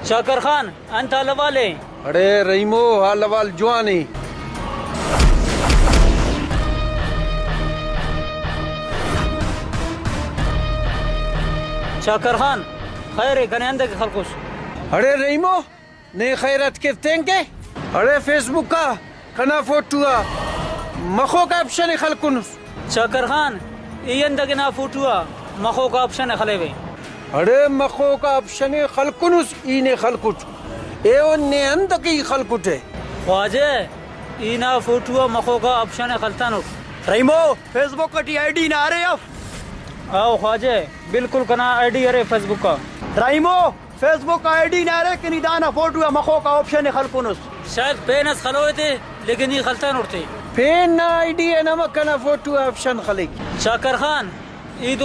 شاكر خان أنت لوالي. अरे रहीमो हाल वाल जुआनी شاكر خان خيري كان عندك خلقوش. अरे रहीमो ने खैरत के तेंगे अरे फेसबुक का कना फोटुआ मखो का ऑप्शन खलकुन شاكر خان إيه عندك نافوتوا مخوك أوبشن خليبي. अरे मखो का ऑप्शन खलकुन इने खलकुट ए ने अंदकी खलकुट है ख्वाजे إيه نافوتوا مخوك أوبشن خلتانو. रहीमो फेसबुक का आईडी ना आ रहे अब आओ ख्वाजे बिल्कुल कना आईडी अरे फेसबुक का रहीमो फेसबुक का आईडी ना रहे कि निदाना फोटो मखो का ऑप्शन खलकुनस शायद पेनस खलोए थे लेकिन ये खलतान उठते. पेन आईडी है नमक कना फोटो ऑप्शन खलिक شاكر خان إيه